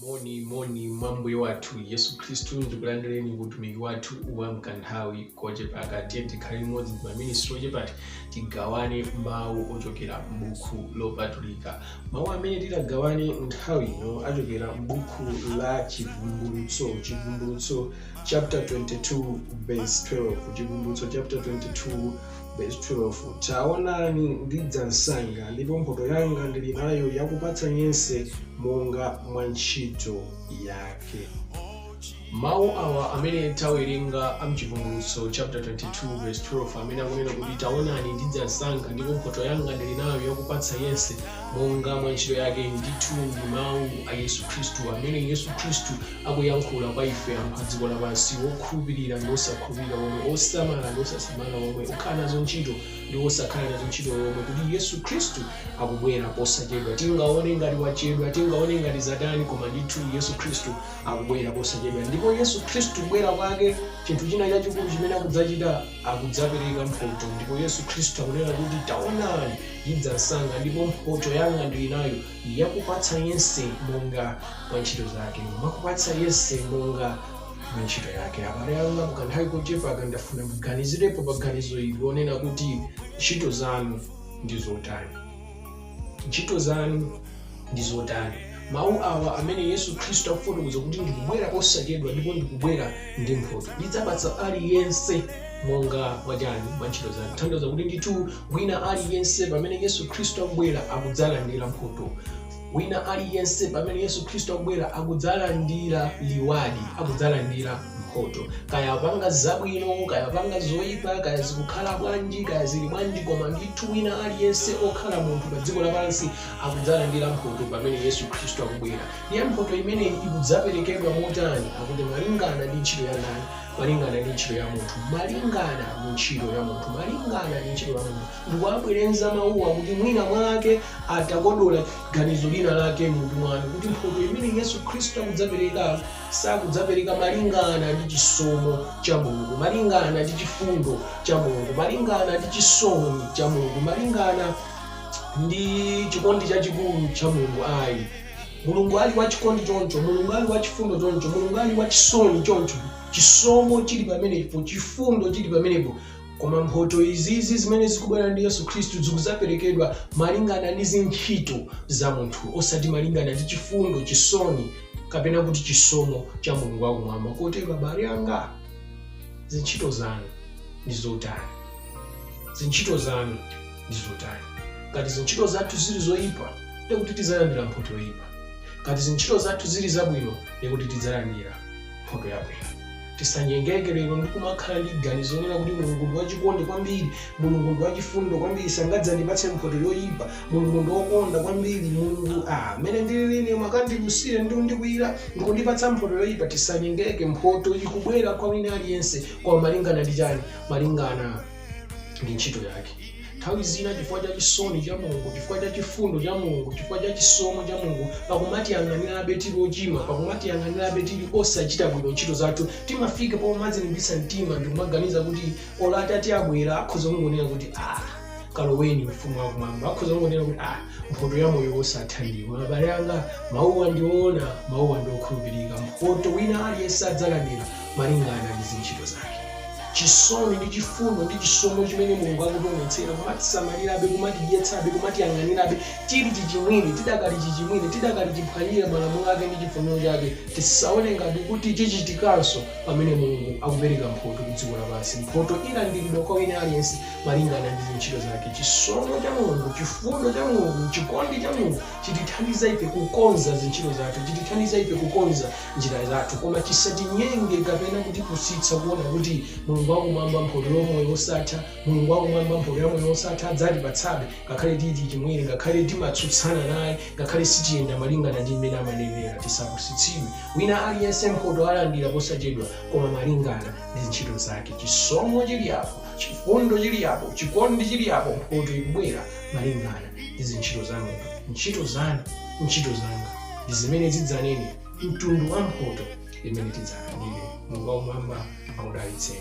Moni mambo watu Yesu Kristu ndikulandireni utumiki wathu wa mkanthawi kochepa tiye khali modzi pa ministry ochepa tigawane mawu ochokera m'buku lopatulika. Mawu amene tilagawane nthawi ino achokera m'buku la Chivumbulutso chapter 22 verse 12. Chivumbulutso chapter 22 verse 12. Taonani ndidza nsanga ndipo mphotho yanga ndili nayo yakupatsa yense monga mwa ntchito yake. Mawu awa amene tawerenga amchivumbulutso chapter 22 verse 12 amene akunena kuti taonani ndidza nsanga ndipo mphotho yanga ndili nayo yakupatsa yense monga mwa ntchito yake. Ndithu ndi mawu a Yesu Kristu amene Yesu Kristu akuyankhula kwa ife anthu a dziko lapansi, wokhulupirira ndi osakhulupirira, omwe osamala ndi osasamala, omwe okhala nazo ntchito ndi osakhala nazo ntchito, omwe kuti Yesu Kristu akubwera posachedwa. Tingaone ngati wachedwa, tingaone ngati zatani, koma ndithu Yesu Kristu akubwera posachedwa. Ndipo Yesu Kristu kubwera kwake chinthu china chachikulu chimene akudzachita, akudzapereka mphotho. Ndipo Yesu Kristu akunena kuti taonani ndidza nsanga ndipo mphotho yanga ndili nayo yakupatsa yense monga mwa ntchito zake. Mwakupatsa yense monga mwa ntchito yake. Abale anga mkanthawi kochepa ndafuna muganizirepo paganizo ili onena kuti ntchito zanu ndi zotani. Ntchito zanu ndi zotani. Mawu awa amene Yesu Kristu akufotokoza kuti ndikubwera posachedwa ndipo ndikubwera ndi mphotho, ndidzapatsa aliyense monga mwachani mwa ntchito zake. Kutanthauza kuti ndithu wina aliyense pamene Yesu Kristu akubwera akudzalandira mphotho. Wina aliyense pamene Yesu Kristu akubwera akudzalandira liwadi, akudzalandira mphotho. Kaya apanga zabwino, kaya apanga zoyipa, kaya zikukhala bwanji, kaya zili bwanji, koma ndithu wina aliyense okhala munthu pa dziko lapansi akudzalandira mphotho pamene Yesu Kristu akubwera. Ndiye mphotho imeneyi ikudzaperekedwa motani? Akuti malingana ndi ntchito ya nani? Malingana ndi ntchito ya munthu. Malingana ndi ntchito ya munthu. Malingana ndi ntchito ya munthu. Ndikuabwerenza mawuwa kuti mwina mwake atakodola ganizo lina lake munthu mwanu kuti mphotho imene Yesu Kristu akudzapereka sakudzapereka malingana ndi chisomo cha Mulungu, malingana ndi chifundo cha Mulungu, malingana ndi chisoni cha Mulungu, malingana ndi chikondi chachikulu cha Mulungu. Ayi, Mulungu ali wa chikondi choncho, Mulungu ali wa chifundo choncho, Mulungu ali wa chisoni choncho. Chisomo chili pamenepo, chifundo chili pamenepo, koma mphotho izizi zimene zikubwera ndi Yesu Kristu zikudzaperekedwa malingana ndi zintchito za munthu, osati malingana ndi chifundo, chisoni kapena kuti chisomo cha Mulungu wakumwamba. Kotero abale anga, zintchito zanu ndi zotani? Zintchito zanu ndi zotani? Ngati zintchito zathu zili zoyipa, ndikuti tidzalandira mphotho yoyipa. Ngati zintchito zathu zili zabwino, ndikuti tidzalandira mphotho yabwino. Tisanyengeke lero ndi kumakhala ndi ganizo lina kuti Mulungu ndi wachikondi kwambiri, Mulungu ndi wachifundo kwambiri, sangadzandipatse mphotho yoyipa, Mulungu ndi wokonda kwambiri, Mulungu amene ndililini mwakandilusire ndi kundikwira ndikundipatsa mphotho yoyipa. Tisanyengeke, mphotho ikubwera kwa wina aliyense, kwa malingana ndi chani? Malingana ndi ntchito yake. Nthawi zina chifukwa cha chisoni cha Mulungu, chifukwa cha chifundo cha Mulungu, chifukwa cha chisomo cha Mulungu, pakumatiyang'anirabe tili ochimwa, pakumatiyang'anirabe tili osachita bwino ntchito zathu, timafika pomadzilimbitsa mtima ndi kumaganiza kuti ola Atate abwera akhoza kungonena kuti kaloweni mfumu wakumwamba, akhoza kungonena kuti mphotho ya moyo osatha ndiwo. Abale anga, mawuwa ndiona, mawuwa ndi okhulupirika. Mphotho wina aliyense adzalandira malingana ndi zintchito zake. Chisoni ndi chifundo ndi chisomo chimene Mulungu akutionetsera, kumatisamalirabe, kumatidyetsabe, kumatiyang'anirabe tili chichimwire, tidakali chichimwire, tidakali chiphwanyire malamulo ake ndi chifuniro chake, tisaone ngati kuti chichitikanso pamene Mulungu akupereka mphotho ku dziko lapansi. Mphotho ilandiridwa kwa wina aliyense malingana ndi zintchito zake. Chisomo cha Mulungu, chifundo cha Mulungu, chikondi cha Mulungu chitithandiza ife kukonza zintchito zathu, chitithandiza ife kukonza njira zathu, koma chisatinyenge kapena kuti kusitsa kuona kuti Mulungu wakumwamba mphotho yomoyo osatha, Mulungu wakumwamba mphotho yomoyo osatha adzatipatsabe ngakhale tili chimwire, ngakhale timatsutsana naye, ngakhale sitiyenda malingana ndi mmene amanenera. Tisapusitsidwe. Wina aliyense mphotho alandira posachedwa, koma malingana ndi ntchito zake. Chisomo chili apo, chifundo chili apo, chikondi chili apo, mphotho ikubwera malingana ndi zintchito za munthu. Ntchito zanu, ntchito zanga ndi zimene zidzanene mtundu wa mphotho imene tidzalandire. Mulungu wakumwamba akudalitseni.